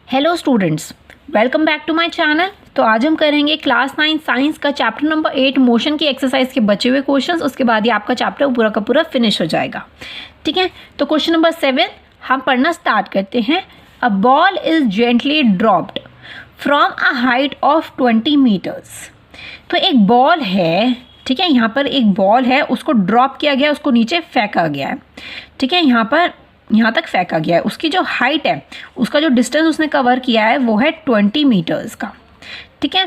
Hello students, welcome back to my channel. तो आज हम करेंगे क्लास 9 साइंस का चैप्टर नंबर 8 मोशन की एक्सरसाइज के बचे हुए क्वेश्चंस। उसके बाद ही आपका चैप्टर पूरा का पूरा फिनिश हो जाएगा। ठीक है, तो क्वेश्चन नंबर 7 हम पढ़ना स्टार्ट करते हैं। A ball is gently dropped from a height of 20 metres. तो एक बॉल है, ठीक है, यहाँ पर एक बॉल है, उसको ड्रॉप किया गया, उसको नीचे फेंका गया है। ठीक है, यहाँ तक फेंका गया है। उसकी जो हाइट है, उसका जो डिस्टेंस उसने कवर किया है वो है 20 मीटर्स का। ठीक है,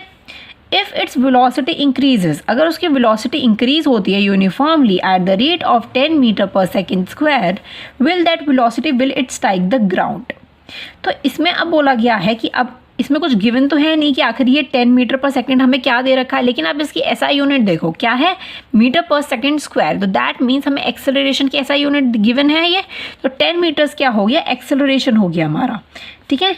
इफ़ इट्स वेलोसिटी इंक्रीजेज, अगर उसकी वेलोसिटी इंक्रीज होती है uniformly at the rate of 10 metre पर second square, will that velocity will it strike the ground. तो इसमें अब बोला गया है कि अब इसमें कुछ गिवन तो है नहीं कि आखिर ये 10 मीटर पर सेकंड हमें क्या दे रखा है, लेकिन अब इसकी एसआई यूनिट देखो क्या है, मीटर पर सेकंड स्क्वायर। तो दैट मीन्स हमें एक्सेलरेशन की एसआई यूनिट गिवन है ये। तो 10 मीटर्स क्या हो गया, एक्सेलरेशन हो गया हमारा। ठीक है,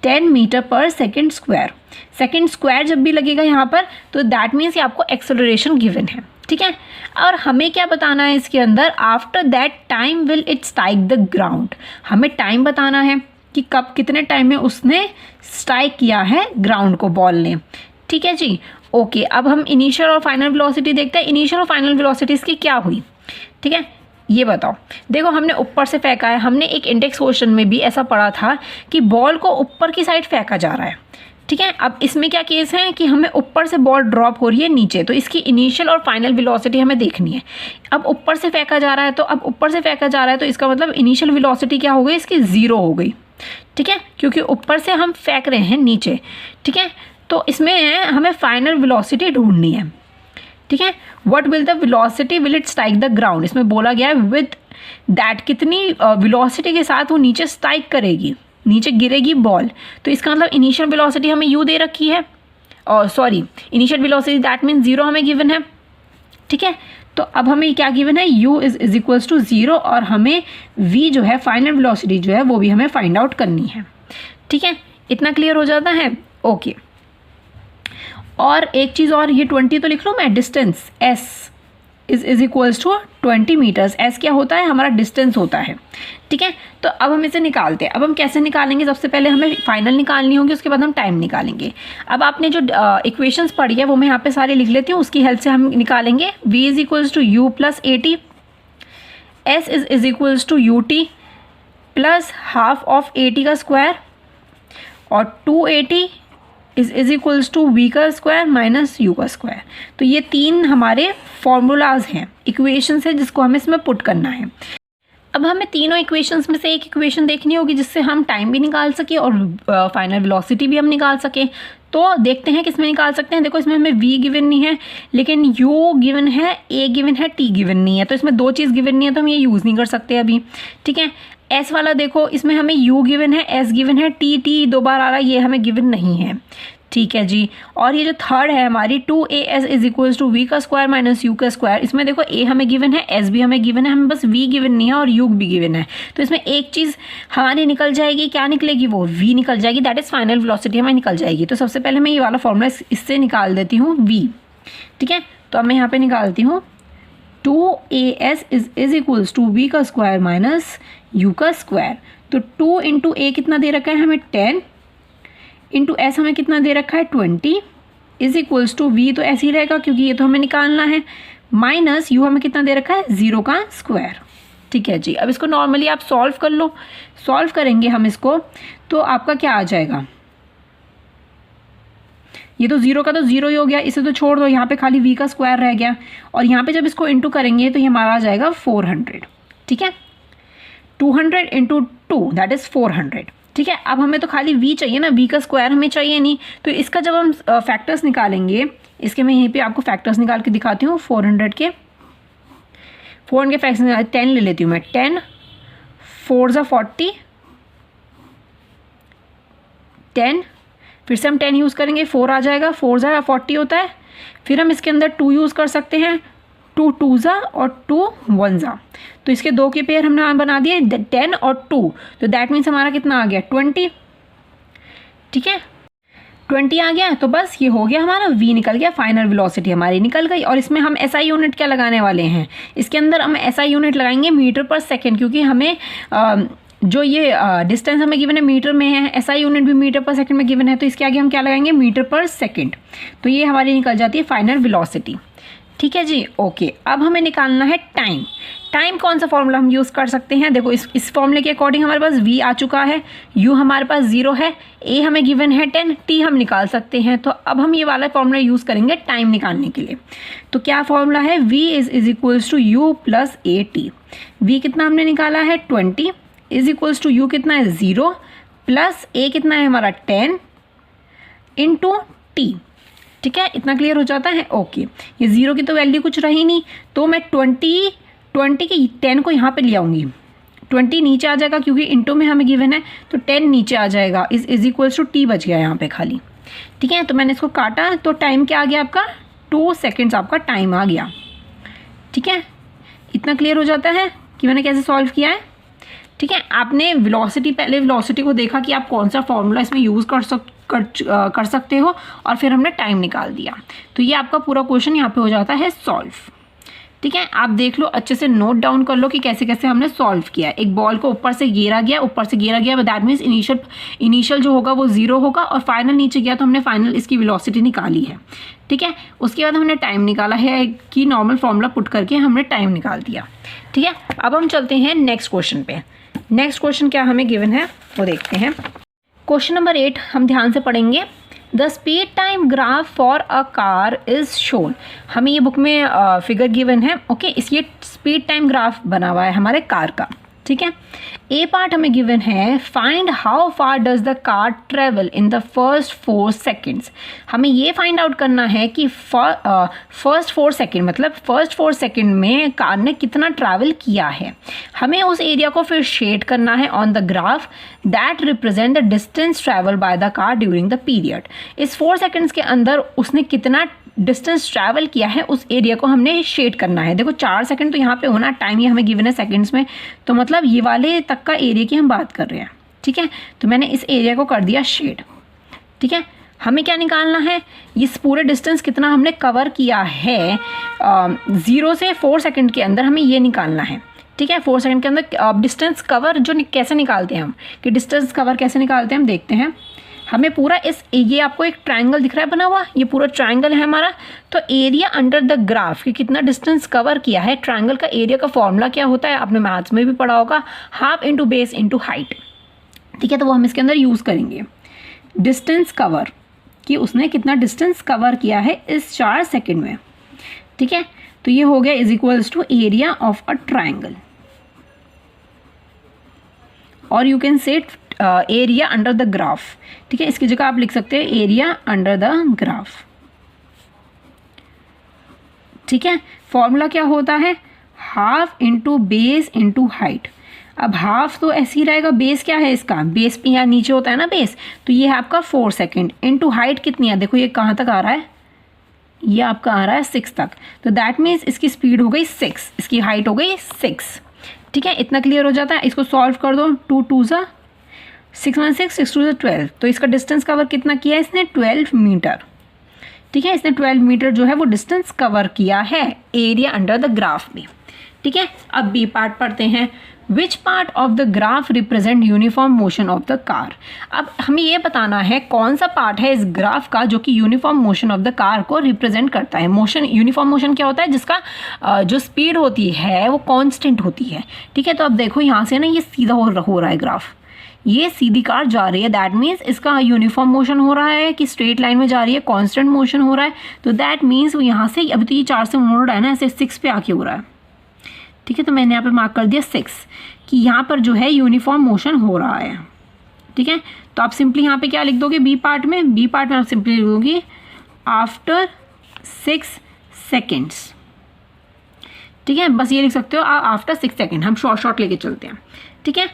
10 मीटर पर सेकंड स्क्वायर, सेकंड स्क्वायर जब भी लगेगा यहाँ पर तो दैट मीन्स ये आपको एक्सेलरेशन गिवन है। ठीक है, और हमें क्या बताना है इसके अंदर, after that time will it strike the ground. हमें टाइम बताना है कि कब कितने टाइम में उसने स्ट्राइक किया है ग्राउंड को बॉल ने। ठीक है जी, ओके। अब हम इनिशियल और फाइनल वेलोसिटी देखते हैं। इनिशियल और फाइनल वेलोसिटी इसकी क्या हुई, ठीक है, ये बताओ। देखो, हमने ऊपर से फेंका है। हमने एक इंडेक्स क्वेश्चन में भी ऐसा पढ़ा था कि बॉल को ऊपर की साइड फेंका जा रहा है। ठीक है, अब इसमें क्या केस है कि हमें ऊपर से बॉल ड्रॉप हो रही है नीचे, तो इसकी इनिशियल और फाइनल वेलोसिटी हमें देखनी है। अब ऊपर से फेंका जा रहा है, तो अब ऊपर से फेंका जा रहा है तो इसका मतलब इनिशियल वेलोसिटी क्या हो गई, इसकी 0 हो गई। ठीक है, क्योंकि ऊपर से हम फेंक रहे हैं नीचे। ठीक है, तो इसमें हमें फाइनल वेलोसिटी ढूंढनी है। ठीक है, what will the velocity will it strike the ground. इसमें बोला गया है विद दैट, कितनी वेलोसिटी के साथ वो नीचे स्ट्राइक करेगी, नीचे गिरेगी बॉल। तो इसका मतलब इनिशियल वेलोसिटी हमें u दे रखी है, और sorry initial velocity that means 0 हमें गिवन है। ठीक है, तो अब हमें क्या गिवन है, u इज इक्वल्स टू 0, और हमें v जो है फाइनल वेलोसिटी जो है वो भी हमें फाइंड आउट करनी है। ठीक है, इतना क्लियर हो जाता है, ओके। और एक चीज़ और, ये 20 तो लिख लो मैं, distance s is equals to 20 metres. s क्या होता है, हमारा डिस्टेंस होता है। ठीक है, तो अब हम इसे निकालते हैं। अब हम कैसे निकालेंगे, सबसे पहले हमें फाइनल निकालनी होगी, उसके बाद हम टाइम निकालेंगे। अब आपने जो इक्वेशंस पढ़ी है वो मैं यहाँ पे सारे लिख लेती हूँ, उसकी हेल्प से हम निकालेंगे। v is equals to u plus a t, s is equals to u t plus half of a t का स्क्वायर, और 280 इज इक्वल्स टू वी का स्क्वायर माइनस यू का स्क्वायर। तो ये 3 हमारे फॉर्मूलाज हैं, इक्वेशंस है, जिसको हमें इसमें पुट करना है। अब हमें तीनों इक्वेशंस में से एक इक्वेशन देखनी होगी जिससे हम टाइम भी निकाल सके और फाइनल वेलोसिटी भी हम निकाल सकें। तो देखते हैं किसमें निकाल सकते हैं। देखो, इसमें हमें v गिवन नहीं है, लेकिन u गिवन है, a गिवन है, t गिवन नहीं है। तो इसमें 2 चीज़ गिवन नहीं है, तो हम ये यूज़ नहीं कर सकते अभी। ठीक है, s वाला देखो, इसमें हमें u गिवन है, s गिवन है, t 2 बार आ रहा है, ये हमें गिवन नहीं है। ठीक है जी, और ये जो थर्ड है हमारी 2as is equals to v का स्क्वायर माइनस यू का स्क्वायर, इसमें देखो a हमें गिवन है, s भी हमें गिवन है, हमें बस v गिवन नहीं है और u भी गिवन है। तो इसमें एक चीज़ हमारी निकल जाएगी, क्या निकलेगी, वो v निकल जाएगी, दैट इज़ फाइनल वेलोसिटी हमें निकल जाएगी। तो सबसे पहले मैं ये वाला फॉर्मूला इससे निकाल देती हूँ, v। ठीक है, तो अब मैं यहाँ पर निकालती हूँ 2as is equals to v का स्क्वायर माइनस यू का स्क्वायर। तो 2 इंटू a कितना दे रखा है हमें 10, इंटू एस हमें कितना दे रखा है 20, इज इक्वल्स टू वी तो ऐसे ही रहेगा क्योंकि ये तो हमें निकालना है, माइनस यू हमें कितना दे रखा है 0 का स्क्वायर। ठीक है जी, अब इसको नॉर्मली आप सॉल्व कर लो। सॉल्व करेंगे हम इसको तो आपका क्या आ जाएगा, ये तो 0 का तो 0 ही हो गया, इसे तो छोड़ दो, यहाँ पे खाली v का स्क्वायर रह गया, और यहाँ पे जब इसको इंटू करेंगे तो ये हमारा आ जाएगा 400। ठीक है, 200 इंटू 2 दैट इज़ 400। ठीक है, अब हमें तो खाली v चाहिए ना, v का स्क्वायर हमें चाहिए नहीं। तो इसका जब हम फैक्टर्स निकालेंगे, इसके मैं यहीं पे आपको फैक्टर्स निकाल के दिखाती हूँ। 400 के फैक्टर्स 10 ले लेती हूँ मैं, 10 4 ज़ा 40, 10 फिर से हम 10 यूज़ करेंगे, 4 आ जाएगा, 4 ज़ा 40 होता है। फिर हम इसके अंदर 2 यूज़ कर सकते हैं, 2 2 ज़ा और 2 1 ज़ा। तो इसके 2 के पेयर हमने बना दिए 10 और 2, तो दैट मीन्स हमारा कितना आ गया 20। ठीक है, 20 आ गया, तो बस ये हो गया हमारा, v निकल गया, फाइनल वेलोसिटी हमारी निकल गई। और इसमें हम SI यूनिट क्या लगाने वाले हैं, इसके अंदर हम SI यूनिट लगाएंगे मीटर पर सेकेंड, क्योंकि हमें जो ये डिस्टेंस हमें गिवन है मीटर में है, एसआई यूनिट भी मीटर पर सेकंड में गिवन है, तो इसके आगे हम क्या लगाएंगे, मीटर पर सेकंड। तो ये हमारी निकल जाती है फाइनल वेलोसिटी। ठीक है जी, ओके। अब हमें निकालना है टाइम। टाइम कौन सा फॉर्मूला हम यूज़ कर सकते हैं, देखो इस फॉर्मूले के अकॉर्डिंग हमारे पास v आ चुका है, u हमारे पास 0 है, a हमें गिवन है 10, t हम निकाल सकते हैं। तो अब हम ये वाला फॉर्मूला यूज़ करेंगे टाइम निकालने के लिए। तो क्या फॉर्मूला है, v is equals to u plus a t. v कितना हमने निकाला है 20 इज इक्वल्स टू u कितना है 0 प्लस a कितना है हमारा 10 इंटू टी। ठीक है, इतना क्लियर हो जाता है। ओके, ये 0 की तो वैल्यू कुछ रही नहीं, तो मैं 20 की 10 को यहाँ पे ले आऊँगी, 20 नीचे आ जाएगा क्योंकि इंटू में हमें गिवन है, तो 10 नीचे आ जाएगा, इज इक्वल्स टू टी बच गया यहाँ पे खाली। ठीक है, तो मैंने इसको काटा तो टाइम क्या आ गया आपका, 2 सेकेंड्स आपका टाइम आ गया। ठीक है, इतना क्लियर हो जाता है कि मैंने कैसे सॉल्व किया है। ठीक है, आपने वेलोसिटी, पहले वेलोसिटी को देखा कि आप कौन सा फॉर्मूला इसमें यूज़ कर सकते हो, और फिर हमने टाइम निकाल दिया। तो ये आपका पूरा क्वेश्चन यहाँ पे हो जाता है सॉल्व। ठीक है, आप देख लो, अच्छे से नोट डाउन कर लो कि कैसे कैसे हमने सॉल्व किया। एक बॉल को ऊपर से घेरा गया, दैट मीन्स इनिशियल जो होगा वो 0 होगा, और फाइनल नीचे गया तो हमने फाइनल इसकी वेलोसिटी निकाली है। ठीक है, उसके बाद हमने टाइम निकाला है कि नॉर्मल फॉर्मूला पुट करके हमने टाइम निकाल दिया। ठीक है, अब हम चलते हैं नेक्स्ट क्वेश्चन पे। नेक्स्ट क्वेश्चन क्या हमें गिवन है वो देखते हैं। क्वेश्चन नंबर 8 हम ध्यान से पढ़ेंगे। The speed time graph for a car is shown. हमें ये बुक में फिगर गिवन है। ओके, इसलिए स्पीड टाइम ग्राफ बना हुआ है हमारे कार का। ठीक है, ए पार्ट हमें गिवन है, find how far does the car travel in the first 4 seconds. हमें ये फाइंड आउट करना है कि फर्स्ट 4 सेकेंड मतलब फर्स्ट 4 सेकेंड में कार ने कितना ट्रैवल किया है। हमें उस एरिया को फिर शेड करना है on the graph that represent the distance travel by the car during the period. इस 4 सेकेंड्स के अंदर उसने कितना डिस्टेंस ट्रैवल किया है उस एरिया को हमने शेड करना है। देखो 4 सेकंड तो यहाँ पे होना, टाइम ये हमें गिवन है सेकंड्स में, तो मतलब ये वाले तक का एरिया की हम बात कर रहे हैं। ठीक है, तो मैंने इस एरिया को कर दिया शेड। ठीक है, हमें क्या निकालना है, इस पूरे डिस्टेंस कितना हमने कवर किया है 0 से 4 सेकंड के अंदर, हमें ये निकालना है। ठीक है, 4 सेकंड के अंदर डिस्टेंस कवर जो कैसे निकालते हैं हम, कि डिस्टेंस कवर कैसे निकालते हैं हम देखते हैं। हमें पूरा ये आपको एक ट्रायंगल दिख रहा है बना हुआ, ये पूरा ट्रायंगल है हमारा। तो एरिया अंडर द ग्राफ कि कितना डिस्टेंस कवर किया है, ट्रायंगल का एरिया का फॉर्मूला क्या होता है आपने मैथ्स में भी पढ़ा होगा, half into base into height. ठीक है, तो वो हम इसके अंदर यूज़ करेंगे। डिस्टेंस कवर कि उसने कितना डिस्टेंस कवर किया है इस 4 सेकेंड में। ठीक है, तो ये हो गया is equals to area of a triangle, और you can say area under the graph. ठीक है, इसकी जगह आप लिख सकते हैं एरिया अंडर द ग्राफ। ठीक है, फॉर्मूला क्या होता है, half into base into height. अब हाफ तो ऐसे ही रहेगा, बेस क्या है इसका, बेस पे यहाँ नीचे होता है ना बेस, तो ये है आपका 4 सेकेंड इंटू हाइट कितनी है, देखो ये कहाँ तक आ रहा है, ये आपका आ रहा है 6 तक, तो दैट मीन्स इसकी स्पीड हो गई 6, इसकी हाइट हो गई 6। ठीक है, इतना क्लियर हो जाता है। इसको सॉल्व कर दो, 2 2 सा 6 1 6 6 2 12, तो इसका डिस्टेंस कवर कितना किया है इसने, 12 मीटर। ठीक है, इसने 12 मीटर जो है वो डिस्टेंस कवर किया है एरिया अंडर द ग्राफ में। ठीक है, अब बी पार्ट पढ़ते हैं। Which part of the graph represent uniform motion of the car. अब हमें ये बताना है कौन सा पार्ट है इस ग्राफ का जो कि uniform motion of the car को रिप्रेजेंट करता है। मोशन, यूनिफॉर्म मोशन क्या होता है, जिसका जो स्पीड होती है वो कांस्टेंट होती है। ठीक है, तो अब देखो यहाँ से ना ये सीधा हो रहा है ग्राफ, ये सीधी कार जा रही है, दैट मीन्स इसका यूनिफॉर्म मोशन हो रहा है कि स्ट्रेट लाइन में जा रही है, कांस्टेंट मोशन हो रहा है, तो दैट मीन्स वो यहाँ से, अभी तो ये 4 से मोड़ रहा है ना, ऐसे 6 पे आके हो रहा है। ठीक है, तो मैंने यहाँ पे मार्क कर दिया 6 कि यहाँ पर जो है यूनिफॉर्म मोशन हो रहा है। ठीक है, तो आप सिंपली यहाँ पे क्या लिख दोगे, बी पार्ट में आप सिंपली लिख दोगे आफ्टर 6 सेकेंड्स। ठीक है, बस ये लिख सकते हो आफ्टर 6 सेकेंड, हम शॉर्ट लेके चलते हैं। ठीक है,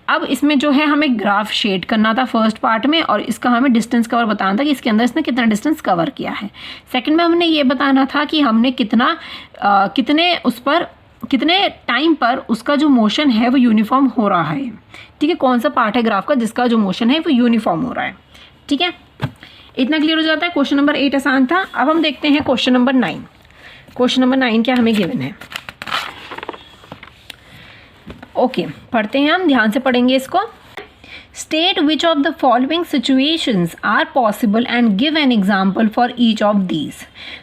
अब इसमें जो है हमें ग्राफ शेड करना था फर्स्ट पार्ट में, और इसका हमें डिस्टेंस कवर बताना था कि इसके अंदर इसने कितना डिस्टेंस कवर किया है। सेकंड में हमने ये बताना था कि हमने कितने टाइम पर उसका जो मोशन है वो यूनिफॉर्म हो रहा है। ठीक है, कौन सा पार्ट है ग्राफ का जिसका जो मोशन है वो यूनिफॉर्म हो रहा है। ठीक है, इतना क्लियर हो जाता है। क्वेश्चन नंबर 8 आसान था। अब हम देखते हैं क्वेश्चन नंबर 9। क्वेश्चन नंबर 9 क्या हमें गिवन है। ओके, पढ़ते हैं, हम ध्यान से पढ़ेंगे इसको। State which of the following situations are possible and give an example for each of these.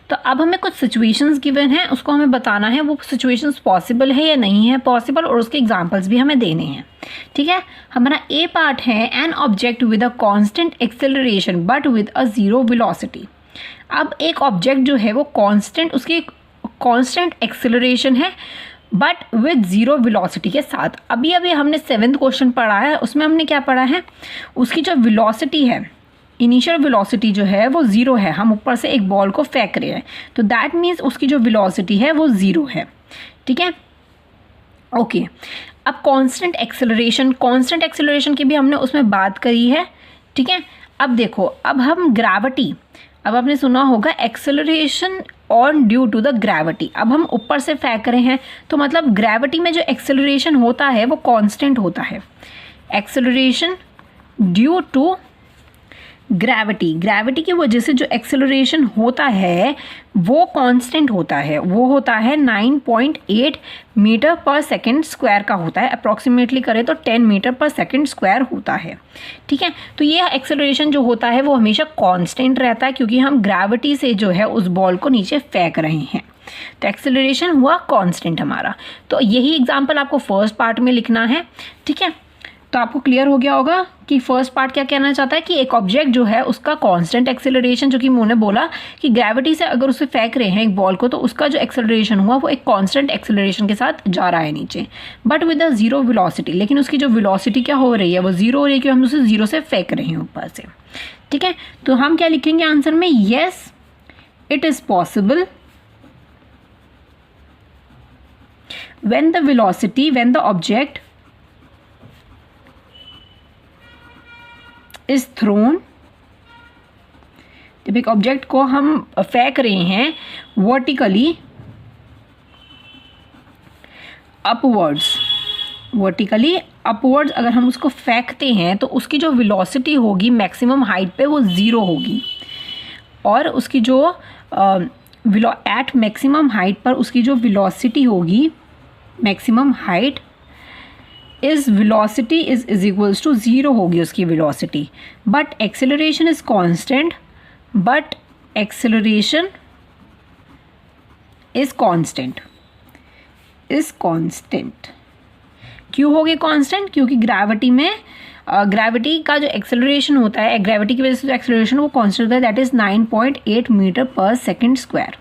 तो अब हमें कुछ सिचुएशंस गिवन हैं, उसको हमें बताना है वो सिचुएशंस पॉसिबल है या नहीं है पॉसिबल, और उसके एग्जाम्पल्स भी हमें देने हैं। ठीक है, हमारा ए पार्ट है an object with a constant acceleration but with a zero velocity. अब एक ऑब्जेक्ट जो है वो कॉन्स्टेंट, उसकी कॉन्स्टेंट एक्सेलरेशन है बट विद ज़ीरो वेलोसिटी के साथ। अभी हमने 7th क्वेश्चन पढ़ा है, उसमें हमने क्या पढ़ा है, उसकी जो वेलोसिटी है, इनिशियल वेलोसिटी जो है वो ज़ीरो है। हम ऊपर से एक बॉल को फेंक रहे हैं, तो दैट मीन्स उसकी जो वेलोसिटी है वो ज़ीरो है। ठीक है, ओके। अब कांस्टेंट एक्सेलरेशन की भी हमने उसमें बात करी है। ठीक है, अब देखो, अब हम ग्रेविटी, अब आपने सुना होगा acceleration on due to the gravity. अब हम ऊपर से फेंक रहे हैं, तो मतलब ग्रेविटी में जो एक्सेलरेशन होता है वो कांस्टेंट होता है। एक्सेलरेशन ड्यू टू ग्रेविटी की वजह से जो एक्सेलरेशन होता है वो कांस्टेंट होता है, वो होता है 9.8 मीटर पर सेकेंड स्क्वायर का होता है। अप्रॉक्सीमेटली करें तो 10 मीटर पर सेकेंड स्क्वायर होता है। ठीक है, तो ये एक्सेलरेशन जो होता है वो हमेशा कांस्टेंट रहता है, क्योंकि हम ग्रेविटी से जो है उस बॉल को नीचे फेंक रहे हैं, तो एक्सेलरेशन हुआ कांस्टेंट हमारा। तो यही एग्जाम्पल आपको फर्स्ट पार्ट में लिखना है। ठीक है, तो आपको क्लियर हो गया होगा कि फर्स्ट पार्ट क्या कहना चाहता है कि एक ऑब्जेक्ट जो है उसका कांस्टेंट एक्सेलरेशन, जो कि मैंने बोला कि ग्रेविटी से अगर उसे फेंक रहे हैं एक बॉल को, तो उसका जो एक्सेलरेशन हुआ वो एक कांस्टेंट एक्सेलरेशन के साथ जा रहा है नीचे, but with a zero velocity. लेकिन उसकी जो वेलोसिटी क्या हो रही है, वो जीरो हो रही है, क्योंकि हम उसे जीरो से फेंक रहे हैं ऊपर से। ठीक है, तो हम क्या लिखेंगे आंसर में, yes it is possible when the object is thrown, जब एक ऑब्जेक्ट को हम फेंक रहे हैं वर्टिकली अपवर्ड्स अगर हम उसको फेंकते हैं तो उसकी जो वेलोसिटी होगी मैक्सिमम हाइट पे वो ज़ीरो होगी, और उसकी जो एट मैक्सिमम हाइट पर उसकी जो वेलोसिटी होगी, maximum height is velocity is equals to zero होगी उसकी velocity, but acceleration is constant, but acceleration is constant क्यों होगी कांस्टेंट, क्योंकि ग्रेविटी में ग्रेविटी का जो एक्सेलरेशन होता है, ग्रेविटी की वजह से जो एक्सेलरेशन वो कांस्टेंट होता है, दैट इज 9.8 मीटर पर सेकेंड स्क्वायर।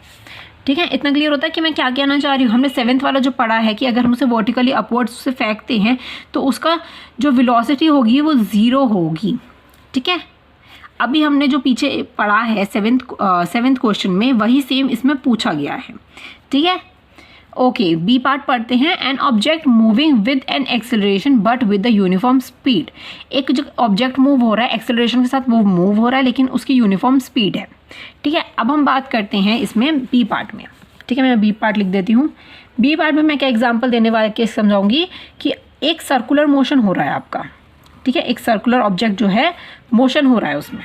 ठीक है, इतना क्लियर होता है कि मैं क्या कहना चाह रही हूँ। हमने 7th वाला जो पढ़ा है कि अगर हम उसे वर्टिकली अपवर्ड्स से फेंकते हैं तो उसका जो वेलोसिटी होगी वो ज़ीरो होगी। ठीक है, अभी हमने जो पीछे पढ़ा है 7th क्वेश्चन में, वही सेम इसमें पूछा गया है। ठीक है, ओके, बी पार्ट पढ़ते हैं। An object moving with an acceleration but with the uniform speed. एक जो ऑब्जेक्ट मूव हो रहा है एक्सेलरेशन के साथ वो मूव हो रहा है, लेकिन उसकी यूनिफॉर्म स्पीड है। ठीक है, अब हम बात करते हैं इसमें बी पार्ट में। ठीक है, मैं बी पार्ट लिख देती हूँ। बी पार्ट में मैं क्या एग्जांपल देने वाले के समझाऊंगी कि एक सर्कुलर मोशन हो रहा है आपका। ठीक है, एक सर्कुलर ऑब्जेक्ट जो है मोशन हो रहा है, उसमें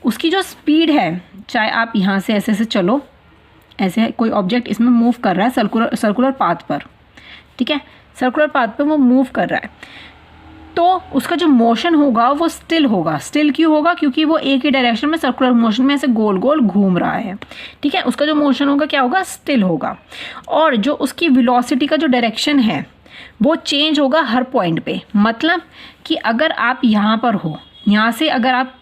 उसकी जो स्पीड है, चाहे आप यहाँ से ऐसे चलो, ऐसे कोई ऑब्जेक्ट इसमें मूव कर रहा है सर्कुलर पाथ पर। ठीक है, सर्कुलर पाथ पर वो मूव कर रहा है, तो उसका जो मोशन होगा वो स्टिल होगा। स्टिल क्यों होगा, क्योंकि वो एक ही डायरेक्शन में सर्कुलर मोशन में ऐसे गोल गोल घूम रहा है। ठीक है, उसका जो मोशन होगा क्या होगा, स्टिल होगा। और जो उसकी वेलोसिटी का जो डायरेक्शन है वो चेंज होगा हर पॉइंट पे। मतलब कि अगर आप यहाँ पर हो, यहाँ से अगर आप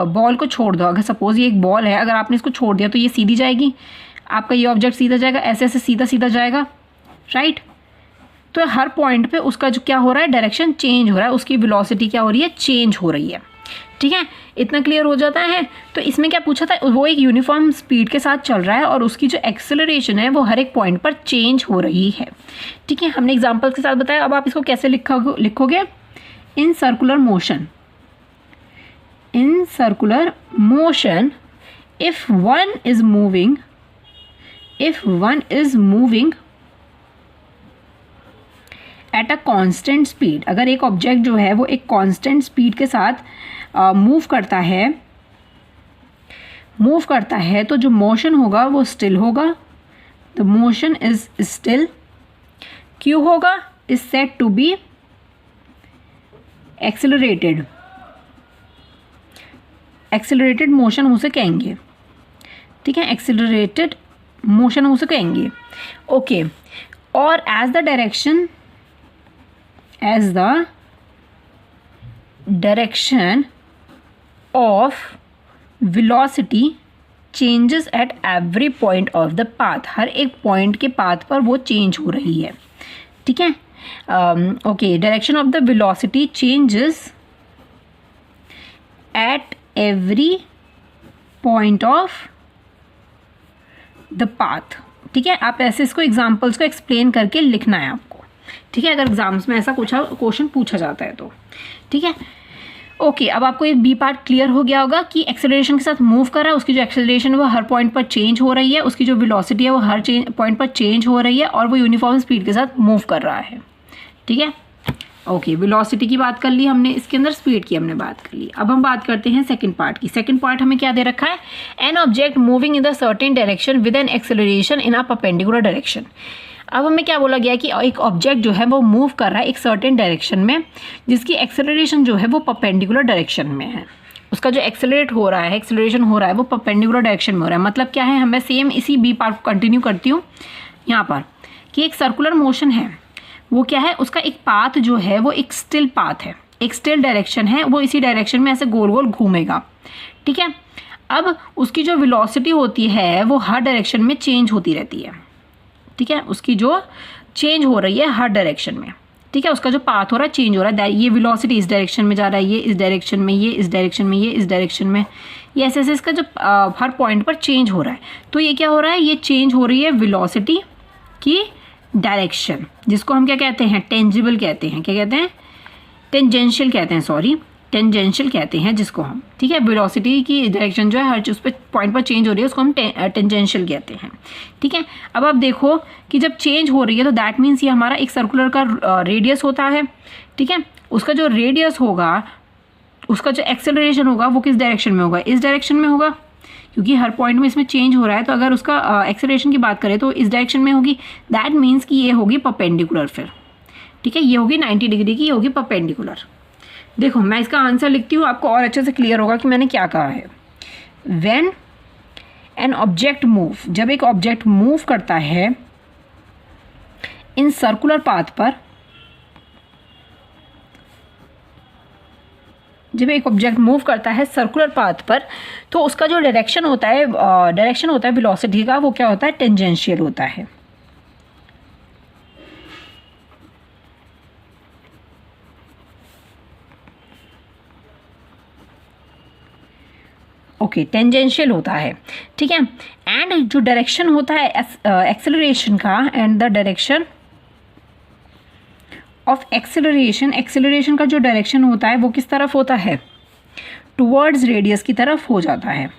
बॉल को छोड़ दो, अगर सपोज ये एक बॉल है, अगर आपने इसको छोड़ दिया तो ये सीधी जाएगी, आपका ये ऑब्जेक्ट सीधा जाएगा, ऐसे ऐसे सीधा सीधा जाएगा, राइट। तो हर पॉइंट पे उसका जो क्या हो रहा है, डायरेक्शन चेंज हो रहा है, उसकी वेलोसिटी क्या हो रही है, चेंज हो रही है। ठीक है, इतना क्लियर हो जाता है। तो इसमें क्या पूछा था, वो एक यूनिफॉर्म स्पीड के साथ चल रहा है और उसकी जो एक्सेलरेशन है वो हर एक पॉइंट पर चेंज हो रही है। ठीक है, हमने एग्जाम्पल्स के साथ बताया। अब आप इसको कैसे लिखोगे, in circular motion if one is moving at a constant speed. अगर एक ऑब्जेक्ट जो है वो एक कांस्टेंट स्पीड के साथ मूव करता है तो जो मोशन होगा वो स्टिल होगा। द मोशन इज स्टिल क्यों होगा, is said to be accelerated motion हम उसे कहेंगे, ठीक है, एक्सेलरेटेड मोशन हम उसे कहेंगे। ओके, और as the direction of velocity changes at every point of the path, हर एक पॉइंट के पाथ पर वो चेंज हो रही है, ठीक है। Okay, direction of the velocity changes at every point of the path, ठीक है। आप ऐसे इसको एग्जाम्पल्स को एक्सप्लेन करके लिखना है आपको, ठीक है, अगर एग्जाम्स में ऐसा कुछ क्वेश्चन पूछा जाता है तो, ठीक है। ओके, अब आपको एक बी पार्ट क्लियर हो गया होगा कि एक्सेलरेशन के साथ मूव कर रहा है, उसकी जो एक्सेलरेशन है वो हर पॉइंट पर चेंज हो रही है, उसकी जो वेलोसिटी है वो हर पॉइंट पर चेंज हो रही है, और वो यूनिफॉर्म स्पीड के साथ मूव कर रहा है, ठीक है। ओके, वेलोसिटी की बात कर ली हमने, इसके अंदर स्पीड की हमने बात कर ली। अब हम बात करते हैं सेकंड पार्ट की। सेकंड पार्ट हमें क्या दे रखा है, an object moving in the certain direction with an acceleration in a perpendicular direction. अब हमें क्या बोला गया कि एक ऑब्जेक्ट जो है वो मूव कर रहा है एक सर्टेन डायरेक्शन में, जिसकी एक्सेलरेशन जो है वो परपेंडिकुलर डायरेक्शन में है। उसका जो एक्सेलरेशन हो रहा है वो परपेंडिकुलर डायरेक्शन में हो रहा है। मतलब क्या है, हमें सेम इसी बी पार्ट को कंटिन्यू करती हूँ यहाँ पर, कि एक सर्कुलर मोशन है, वो क्या है, उसका एक पाथ जो है वो एक स्टिल पाथ है, एक स्टिल डायरेक्शन है, वो इसी डायरेक्शन में ऐसे गोल गोल घूमेगा, ठीक है। अब उसकी जो वेलोसिटी होती है वो हर डायरेक्शन में चेंज होती रहती है, ठीक है, उसकी जो चेंज हो रही है हर डायरेक्शन में, ठीक है, उसका जो पाथ हो रहा है चेंज हो रहा है। ये वेलोसिटी इस डायरेक्शन में जा रहा है, ये इस डायरेक्शन में, ये इस डायरेक्शन में, ये इस डायरेक्शन में, ये ऐसे ऐसे इसका जो हर पॉइंट पर चेंज हो रहा है। तो ये क्या हो रहा है, ये चेंज हो रही है वेलोसिटी की डायरेक्शन, जिसको हम क्या कहते हैं, टेंजिबल कहते हैं, क्या कहते हैं, टेंजेंशियल कहते हैं, सॉरी टेंजेंशियल कहते हैं जिसको हम, ठीक है। वेलोसिटी की डायरेक्शन जो है हर उस पर पॉइंट पर चेंज हो रही है, उसको हम टेंजेंशियल कहते हैं, ठीक है। अब आप देखो कि जब चेंज हो रही है तो दैट मीन्स ये हमारा एक सर्कुलर का रेडियस होता है, ठीक है। उसका जो रेडियस होगा, उसका जो एक्सेलरेशन होगा वो किस डायरेक्शन में होगा, इस डायरेक्शन में होगा, क्योंकि हर पॉइंट में इसमें चेंज हो रहा है। तो अगर उसका एक्सेलरेशन की बात करें तो इस डायरेक्शन में होगी, दैट मीन्स कि ये होगी परपेंडिकुलर फिर, ठीक है, ये होगी 90 डिग्री की, ये होगी परपेंडिकुलर। देखो मैं इसका आंसर लिखती हूँ, आपको और अच्छे से क्लियर होगा कि मैंने क्या कहा है। व्हेन एन ऑब्जेक्ट मूव, जब एक ऑब्जेक्ट मूव करता है इन सर्कुलर पाथ पर, जब एक ऑब्जेक्ट मूव करता है सर्कुलर पाथ पर, तो उसका जो डायरेक्शन होता है वेलोसिटी का, वो क्या होता है, टेंजेंशियल होता है। ओके, टेंजेंशियल होता है, ठीक है। एंड जो डायरेक्शन होता है एक्सेलरेशन का, and the direction of acceleration का जो डायरेक्शन होता है वो किस तरफ होता है, टुवर्ड्स रेडियस की तरफ हो जाता है,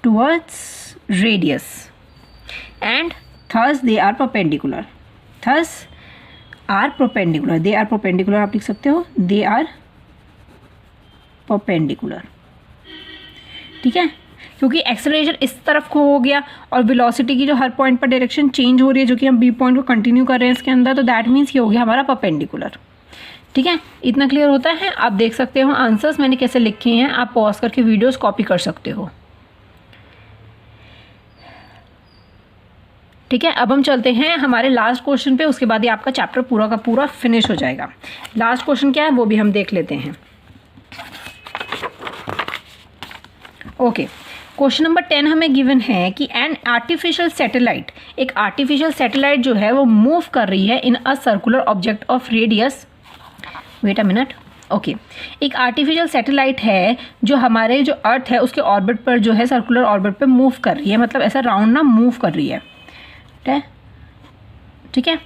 towards radius, and thus they are perpendicular, they are perpendicular आप लिख सकते हो, दे आर परपेंडिकुलर, ठीक है, क्योंकि एक्सेलरेशन इस तरफ को हो गया और वेलोसिटी की जो हर पॉइंट पर डायरेक्शन चेंज हो रही है, जो कि हम बी पॉइंट को कंटिन्यू कर रहे हैं इसके अंदर, तो दैट मीन्स ये हो गया हमारा परपेंडिकुलर, ठीक है। इतना क्लियर होता है। आप देख सकते हो आंसर्स मैंने कैसे लिखे हैं, आप पॉज करके वीडियोस कॉपी कर सकते हो, ठीक है। अब हम चलते हैं हमारे लास्ट क्वेश्चन पे, उसके बाद ही आपका चैप्टर पूरा का पूरा फिनिश हो जाएगा। लास्ट क्वेश्चन क्या है वो भी हम देख लेते हैं। ओके, क्वेश्चन नंबर 10 हमें गिवन है कि एन आर्टिफिशियल सैटेलाइट, एक आर्टिफिशियल सैटेलाइट जो है वो मूव कर रही है in a circular object of radius, wait a minute, okay, एक आर्टिफिशियल सैटेलाइट है जो हमारे जो अर्थ है उसके ऑर्बिट पर जो है सर्कुलर ऑर्बिट पे मूव कर रही है, मतलब ऐसा राउंड ना मूव कर रही है, ठीक है,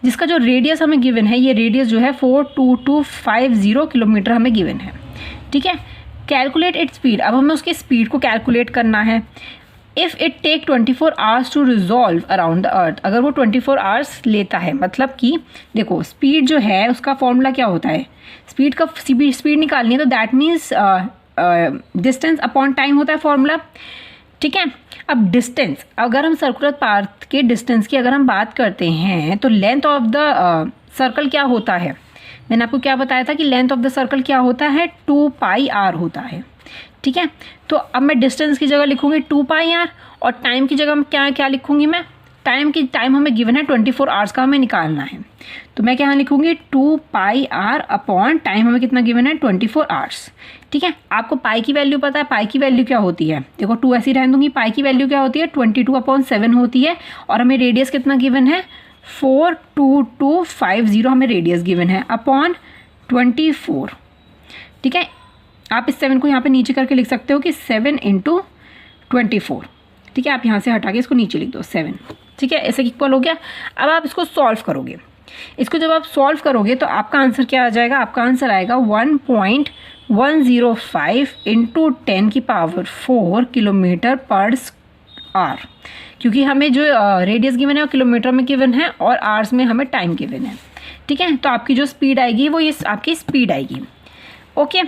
जिसका जो रेडियस हमें गिवन है, ये रेडियस जो है 42250 किलोमीटर हमें गिवन है, ठीक है। कैलकुलेट इट स्पीड, अब हमें उसकी स्पीड को कैलकुलेट करना है। If it take 24 hours to resolve around the earth, अगर वो 24 आवर्स लेता है, मतलब कि देखो स्पीड जो है उसका फॉर्मूला क्या होता है, स्पीड का स्पीड निकालनी है तो that means distance upon time होता है फॉर्मूला, ठीक है। अब डिस्टेंस, अगर हम सर्कुलर पाथ के डिस्टेंस की अगर हम बात करते हैं तो लेंथ ऑफ द सर्कल क्या होता है, मैंने आपको क्या बताया था कि लेंथ ऑफ द सर्कल क्या होता है, 2 पाई आर होता है। ठीक है, तो अब मैं डिस्टेंस की जगह लिखूंगी 2 पाई आर और टाइम की जगह क्या क्या लिखूंगी मैं, टाइम हमें गिवन है 24 आवर्स का हमें निकालना है, तो मैं क्या लिखूंगी 2 पाई आर अपॉन टाइम हमें कितना गिवन है 24 आवर्स। ठीक है, आपको पाई की वैल्यू पता है, पाई की वैल्यू क्या होती है, देखो 2 ऐसी रहने दूंगी, पाई की वैल्यू क्या होती है 22/7 होती है और हमें रेडियस कितना गिवन है 42250 हमें रेडियस गिवन है अपॉन 24। ठीक है, आप इस 7 को यहाँ पे नीचे करके लिख सकते हो कि 7 × 24। ठीक है, आप यहाँ से हटा के इसको नीचे लिख दो 7। ठीक है, ऐसे इक्वल हो गया। अब आप इसको सॉल्व करोगे, इसको जब आप सॉल्व करोगे तो आपका आंसर क्या आ जाएगा, आपका आंसर आएगा 1.105 × 10⁴ किलोमीटर पर आवर, क्योंकि हमें जो रेडियस गिवन है वो किलोमीटर में गिवन है और आवर्स में हमें टाइम गिवन है। ठीक है, तो आपकी जो स्पीड आएगी वो ये आपकी स्पीड आएगी। ओके,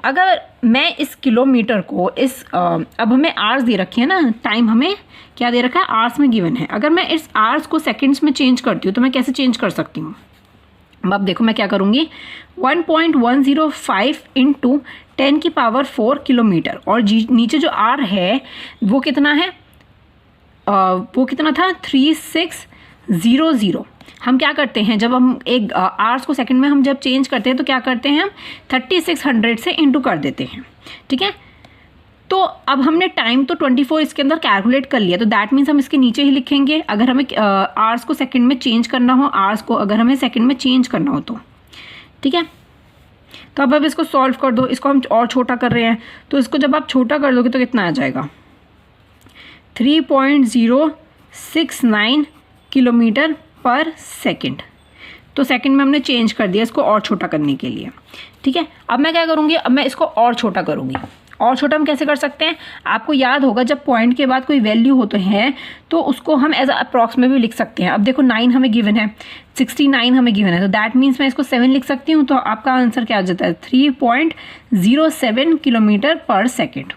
अगर मैं इस किलोमीटर को इस अब हमें आवर्स दे रखे हैं ना, टाइम हमें क्या दे रखा है आवर्स में गिवन है, अगर मैं इस आवर्स को सेकंड्स में चेंज करती हूँ तो मैं कैसे चेंज कर सकती हूँ। अब देखो मैं क्या करूँगी, 1.105 × 10⁴ किलोमीटर और नीचे जो आर है वो कितना है, वो कितना था 3600। हम क्या करते हैं, जब हम एक आवर्स को सेकंड में हम जब चेंज करते हैं तो क्या करते हैं हम 3600 से इंटू कर देते हैं। ठीक है, तो अब हमने टाइम तो 24 इसके अंदर कैलकुलेट कर लिया, तो दैट मीन्स हम इसके नीचे ही लिखेंगे अगर हमें आवर्स को सेकंड में चेंज करना हो, आवर्स को अगर हमें सेकंड में चेंज करना हो तो। ठीक है, तो अब इसको सॉल्व कर दो, इसको हम और छोटा कर रहे हैं, तो इसको जब आप छोटा कर दोगे तो कितना आ जाएगा 3.069 किलोमीटर पर सेकंड। तो सेकंड में हमने चेंज कर दिया इसको और छोटा करने के लिए। ठीक है, अब मैं क्या करूँगी, अब मैं इसको और छोटा करूँगी। और छोटा हम कैसे कर सकते हैं, आपको याद होगा जब पॉइंट के बाद कोई वैल्यू हो तो है तो उसको हम एज अप्रॉक्स में भी लिख सकते हैं। अब देखो 9 हमें गिवन है, 69 हमें गिवन है, तो दैट मीन्स मैं इसको 7 लिख सकती हूँ, तो आपका आंसर क्या आ जाता है 3.07 किलोमीटर पर सेकेंड।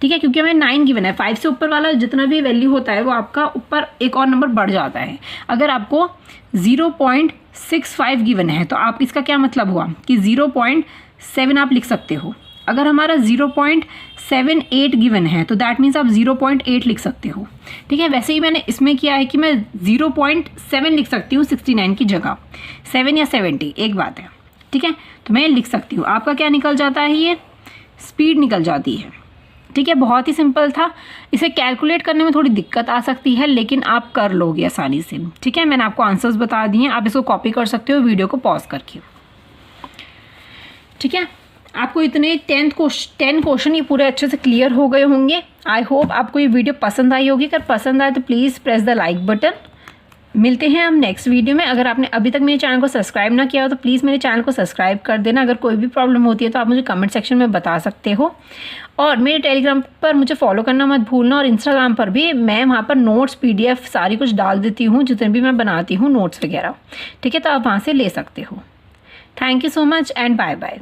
ठीक है, क्योंकि हमें 9 गिवन है, 5 से ऊपर वाला जितना भी वैल्यू होता है वो आपका ऊपर एक और नंबर बढ़ जाता है। अगर आपको 0.65 गिवन है तो आप इसका क्या मतलब हुआ कि 0.7 आप लिख सकते हो। अगर हमारा 0.78 गिवन है तो दैट मीन्स आप 0.8 लिख सकते हो। ठीक है, वैसे ही मैंने इसमें किया है कि मैं 0.7 लिख सकती हूँ 69 की जगह, 7 या 70 एक बात है। ठीक है, तो मैं लिख सकती हूँ। आपका क्या निकल जाता है, ये स्पीड निकल जाती है। ठीक है, बहुत ही सिंपल था, इसे कैलकुलेट करने में थोड़ी दिक्कत आ सकती है लेकिन आप कर लोगे आसानी से। ठीक है, मैंने आपको आंसर्स बता दिए, आप इसको कॉपी कर सकते हो वीडियो को पॉज करके। ठीक है, आपको इतने 10 क्वेश्चन ये पूरे अच्छे से क्लियर हो गए होंगे। आई होप आपको ये वीडियो पसंद आई होगी। अगर पसंद आए तो please press the like button. मिलते हैं हम नेक्स्ट वीडियो में। अगर आपने अभी तक मेरे चैनल को सब्सक्राइब ना किया हो तो प्लीज़ मेरे चैनल को सब्सक्राइब कर देना। अगर कोई भी प्रॉब्लम होती है तो आप मुझे कमेंट सेक्शन में बता सकते हो, और मेरे टेलीग्राम पर मुझे फॉलो करना मत भूलना, और इंस्टाग्राम पर भी मैं वहाँ पर नोट्स PDF सारी कुछ डाल देती हूँ, जितने भी मैं बनाती हूँ नोट्स वगैरह। ठीक है, तो आप वहाँ से ले सकते हो। Thank you so much and bye bye.